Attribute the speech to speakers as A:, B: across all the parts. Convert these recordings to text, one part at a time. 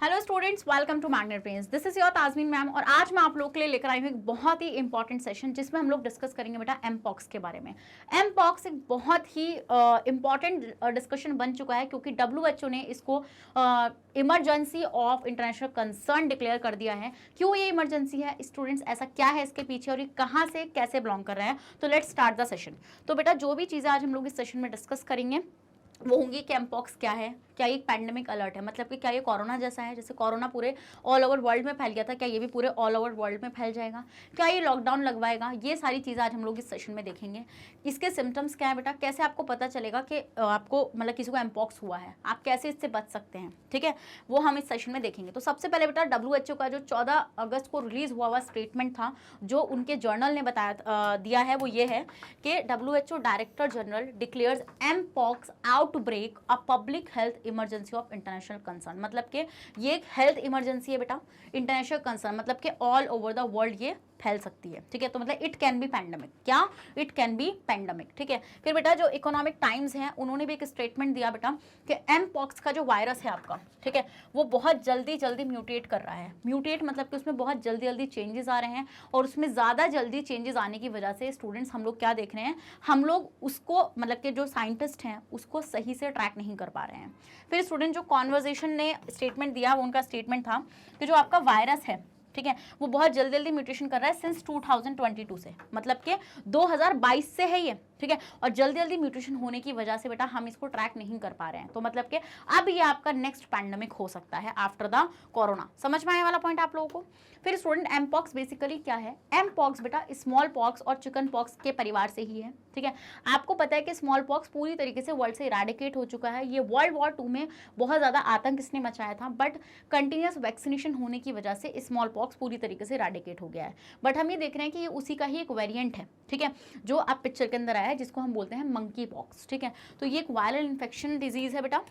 A: Hello students, welcome to Magnet Brains. This is your Tajmeen ma'am और आज मैं आप लोगों के लिए लेकर आई हूँ एक बहुत ही इंपॉर्टेंट सेशन जिसमें हम लोग डिस्कस करेंगे बेटा एमपॉक्स के बारे में। एमपॉक्स एक बहुत ही इंपॉर्टेंट डिस्कशन बन चुका है क्योंकि डब्ल्यूएचओ ने इसको emergency of international concern declare कर दिया है। क्यों ये इमरजेंसी है स्टूडेंट्स, ऐसा क्या है इसके पीछे और ये कहाँ से कैसे बिलोंग कर रहे हैं? तो लेट्स स्टार्ट द सेशन। तो बेटा जो भी चीज़ें आज हम लोग इस सेशन में डिस्कस करेंगे वो होंगी कि एमपॉक्स क्या है, क्या ये पैंडेमिक अलर्ट है, मतलब कि क्या ये कोरोना जैसा है, जैसे कोरोना पूरे ऑल ओवर वर्ल्ड में फैल गया था, क्या ये भी पूरे ऑल ओवर वर्ल्ड में फैल जाएगा, क्या ये लॉकडाउन लगवाएगा, ये सारी चीज़ें आज हम लोग इस सेशन में देखेंगे। इसके सिम्टम्स क्या है बेटा, कैसे आपको पता चलेगा कि आपको मतलब किसी को एमपॉक्स हुआ है, आप कैसे इससे बच सकते हैं, ठीक है, वो हम इस सेशन में देखेंगे। तो सबसे पहले बेटा डब्ल्यूएचओ का जो 14 अगस्त को रिलीज हुआ स्टेटमेंट था, जो उनके जर्नल ने बताया दिया है, वो ये है कि WHO director general declares mpox outbreak a public health emergency of international concern. मतलब कि ये एक हेल्थ इमरजेंसी है बेटा, इंटरनेशनल कंसर्न मतलब कि ऑल ओवर द वर्ल्ड ये फैल सकती है, ठीक है। तो मतलब इट कैन बी पैंडेमिक, क्या इट कैन बी पैंडेमिक, ठीक है। फिर बेटा जो इकोनॉमिक टाइम्स हैं उन्होंने भी एक स्टेटमेंट दिया बेटा कि एमपॉक्स का जो वायरस है आपका, ठीक है, वो बहुत जल्दी म्यूटेट कर रहा है। म्यूटेट मतलब कि उसमें बहुत जल्दी चेंजेस आ रहे हैं और उसमें ज़्यादा जल्दी चेंजेस आने की वजह से स्टूडेंट्स हम लोग क्या देख रहे हैं, हम लोग उसको मतलब कि जो साइंटिस्ट हैं उसको सही से ट्रैक नहीं कर पा रहे हैं। फिर स्टूडेंट जो कॉन्वर्जेशन ने स्टेटमेंट दिया वो उनका स्टेटमेंट था कि जो आपका वायरस है, ठीक है, वो बहुत जल्दी म्यूटेशन कर रहा है सिंस 2022 से, मतलब कि 2022 से है ये, ठीक है, और जल्दी म्यूटेशन होने की वजह से बेटा हम इसको ट्रैक नहीं कर पा रहे हैं। तो मतलब कि अब ये आपका नेक्स्ट पैंडेमिक हो सकता है आफ्टर द कोरोना। समझ में आने वाला पॉइंट आप लोगों को? फिर स्टूडेंट एमपॉक्स बेसिकली क्या है? एमपॉक्स बेटा स्मॉल पॉक्स और चिकन पॉक्स के परिवार से ही है, ठीक है। आपको पता है कि स्मॉल पॉक्स पूरी तरीके से वर्ल्ड से इरेडिकेट हो चुका है। ये वर्ल्ड वॉर 2 में बहुत ज़्यादा आतंक इसने मचाया था, बट कंटिन्यूस वैक्सीनेशन होने की वजह से स्मॉल पॉक्स पूरी तरीके से इरेडिकेट हो गया है। बट हम ये देख रहे हैं कि ये उसी का ही एक वेरिएंट है, ठीक है, जो आप पिक्चर के अंदर आया है, जिसको हम बोलते हैं मंकी पॉक्स, ठीक है। तो ये एक वायरल इन्फेक्शन डिजीज है बेटा,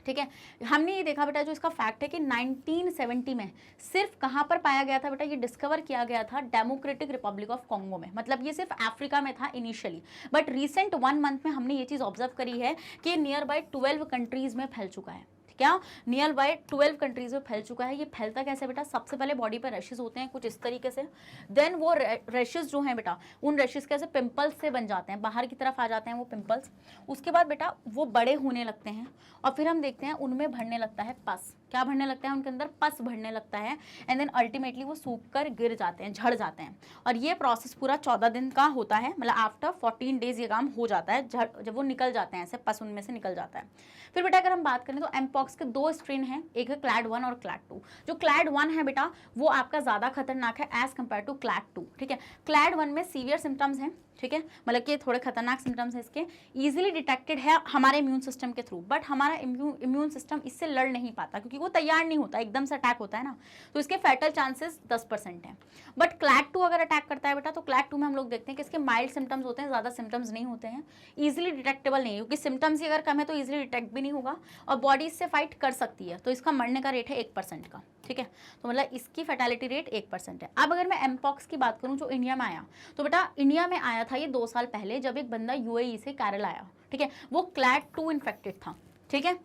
A: ठीक है। हमने ये देखा बेटा जो इसका फैक्ट है कि 1970 में सिर्फ कहाँ पर पाया गया था बेटा, ये डिस्कवर किया गया था डेमोक्रेटिक रिपब्लिक ऑफ कॉन्गो में, मतलब ये सिर्फ अफ्रीका में था इनिशियली, बट रिसेंट 1 मंथ में हमने ये चीज़ ऑब्जर्व करी है कि नियर बाय 12 कंट्रीज में फैल चुका है। क्या नियर बाय 12 कंट्रीज में फैल चुका है। ये फैलता कैसे बेटा? सबसे पहले बॉडी पर रैशेज होते हैं कुछ इस तरीके से, देन वो रैशेज जो हैं बेटा उन रैशेज कैसे पिंपल्स से बन जाते हैं, बाहर की तरफ आ जाते हैं वो पिंपल्स। उसके बाद बेटा वो बड़े होने लगते हैं और फिर हम देखते हैं उनमें भरने लगता है पस। क्या भरने लगता है? उनके अंदर पस भरने लगता है एंड देन अल्टीमेटली वो सूख कर गिर जाते हैं, झड़ जाते हैं। और ये प्रोसेस पूरा 14 दिन का होता है, मतलब आफ्टर 14 डेज ये काम हो जाता है, जब वो निकल जाते हैं ऐसे पस उनमें से निकल जाता है। फिर बेटा अगर हम बात करें तो एमपॉक्स के 2 स्ट्रेन हैं, एक है क्लैड 1 और क्लैड 2। जो क्लैड 1 है बेटा वो आपका ज़्यादा खतरनाक है एज कम्पेयर टू क्लैड 2, ठीक है। क्लैड 1 में सीवियर सिम्टम्स हैं, ठीक है, मतलब कि थोड़े खतरनाक सिम्टम्स हैं इसके, ईजिली डिटेक्टेड है हमारे इम्यून सिस्टम के थ्रू, बट हमारा इम्यून सिस्टम इससे लड़ नहीं पाता क्योंकि वो तैयार नहीं होता, एकदम से अटैक होता है ना, तो इसके फैटल चांसेस 10% हैं। बट क्लैड 2 अगर अटैक करता है बेटा तो क्लैड 2 में हम लोग देखते हैं कि इसके माइल्ड सिम्टम्स होते हैं, ज़्यादा सिम्टम्स नहीं होते हैं, ईजिली डिटेक्टेबल नहीं है क्योंकि सिम्टम्स ही अगर कम है तो ईजिली डिटेक्ट भी नहीं होगा और बॉडी इससे फाइट कर सकती है। तो इसका मरने का रेट है 1% का, ठीक है, तो मतलब इसकी फैटेलिटी रेट 1% है। अब अगर मैं एमपॉक्स की बात करूं जो इंडिया में आया, तो बेटा इंडिया में आया था ये 2 साल पहले जब एक बंदा यूएई से केरल आया, ठीक है, वो क्लैड 2 इन्फेक्टेड था, ठीक है।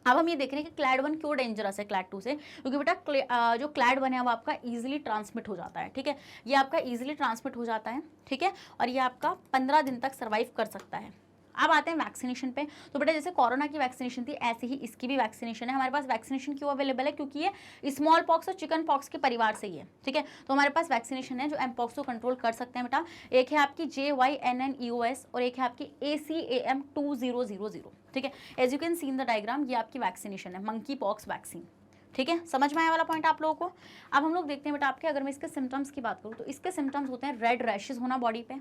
A: अब हम ये देख रहे हैं कि क्लैड 1 क्यों डेंजरस है क्लैड 2 से, क्योंकि बेटा जो क्लैड 1 है वो आपका इजीली ट्रांसमिट हो जाता है, ठीक है, ये आपका इजीली ट्रांसमिट हो जाता है, ठीक है, और ये आपका 15 दिन तक सर्वाइव कर सकता है। अब आते हैं वैक्सीनेशन पे। तो बेटा जैसे कोरोना की वैक्सीनेशन थी ऐसे ही इसकी भी वैक्सीनेशन है। हमारे पास वैक्सीनेशन क्यों अवेलेबल है? क्योंकि ये स्मॉल पॉक्स और चिकन पॉक्स के परिवार से ही है, ठीक है। तो हमारे पास वैक्सीनेशन है जो एमपॉक्स को कंट्रोल कर सकते हैं बेटा। एक है आपकी JYNNEOS और एक है आपकी ACAM2000, ठीक है। As you can see in the diagram ये आपकी वैक्सीनेशन है, मंकी पॉक्स वैक्सीन, ठीक है। समझ में आया वाला पॉइंट आप लोगों को? अब हम लोग देखते हैं बेटा आपके, अगर मैं इसके सिम्टम्स की बात करूँ तो इसके सिम्टम्स होते हैं रेड रैशेज होना बॉडी पे,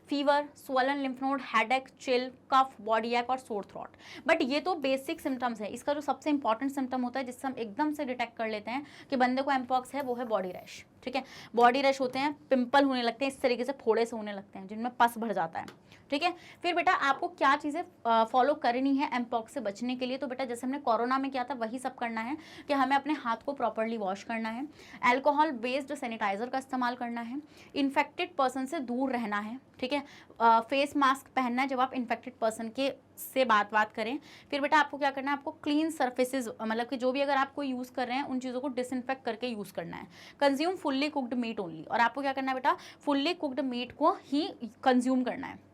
A: fever, swollen lymph node, headache, chill, cough, body ache और सोर थ्रोट। बट ये तो बेसिक सिम्टम्स है। इसका जो सबसे इंपॉर्टेंट सिम्टम होता है जिससे हम एकदम से डिटेक्ट कर लेते हैं कि बंदे को एमपॉक्स है, वो है बॉडी रैश, ठीक है। बॉडी रैश होते हैं, पिंपल होने लगते हैं, इस तरीके से फोड़े से होने लगते हैं जिनमें पस भर जाता है, ठीक है। फिर बेटा आपको क्या चीज़ें फॉलो करनी है एमपॉक्स से बचने के लिए? तो बेटा जैसे हमने कोरोना में किया था वही सब करना है कि हमें अपने हाथ को प्रॉपर्ली वॉश करना है, अल्कोहल बेस्ड सैनिटाइजर का इस्तेमाल करना है, इन्फेक्टेड पर्सन से दूर रहना है, ठीक है, फेस मास्क पहनना है जब आप इन्फेक्टेड पर्सन के से बात करें। फिर बेटा आपको क्या करना है, आपको क्लीन सर्फेसेज, मतलब कि जो भी अगर आप कोई यूज़ कर रहे हैं उन चीज़ों को डिसइंफेक्ट करके यूज़ करना है। Consume fully cooked meet only, और आपको क्या करना है बेटा, फुल्ली कुक्ड मीट को ही कंज्यूम करना है।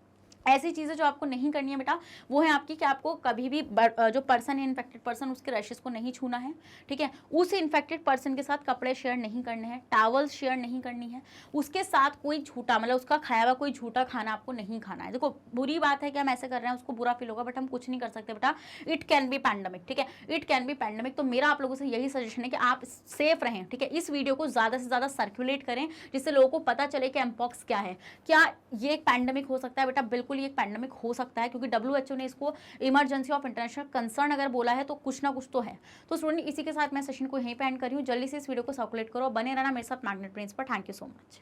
A: ऐसी चीज़ें जो आपको नहीं करनी है बेटा वो है आपकी कि आपको कभी भी जो पर्सन है इन्फेक्टेड पर्सन, उसके रैशेस को नहीं छूना है, ठीक है। उस इन्फेक्टेड पर्सन के साथ कपड़े शेयर नहीं करने हैं, टॉवल्स शेयर नहीं करनी है, उसके साथ कोई झूठा, मतलब उसका खाया हुआ कोई झूठा खाना आपको नहीं खाना है। देखो बुरी बात है कि हम ऐसे कर रहे हैं, उसको बुरा फील होगा, बट हम कुछ नहीं कर सकते बेटा, इट कैन बी पैंडमिक, ठीक है, इट कैन बी पैंडमिक। तो मेरा आप लोगों से यही सजेशन है कि आप सेफ रहें, ठीक है। इस वीडियो को ज़्यादा से ज़्यादा सर्कुलेट करें जिससे लोगों को पता चले कि एमपॉक्स क्या है। क्या ये एक पैंडमिक हो सकता है बेटा? बिल्कुल ये एक पैंडमिक हो सकता है, क्योंकि WHO ने इसको इमरजेंसी ऑफ इंटरनेशनल कंसर्न अगर बोला है तो कुछ ना कुछ तो है। तो स्टूडेंट इसी के साथ मैं सेशन को यहीं पे एंड कर रही हूँ। जल्दी से इस वीडियो को सर्कुलेट करो, बने रहना मेरे साथ मैग्नेट ब्रेन्स पर। Thank you so much.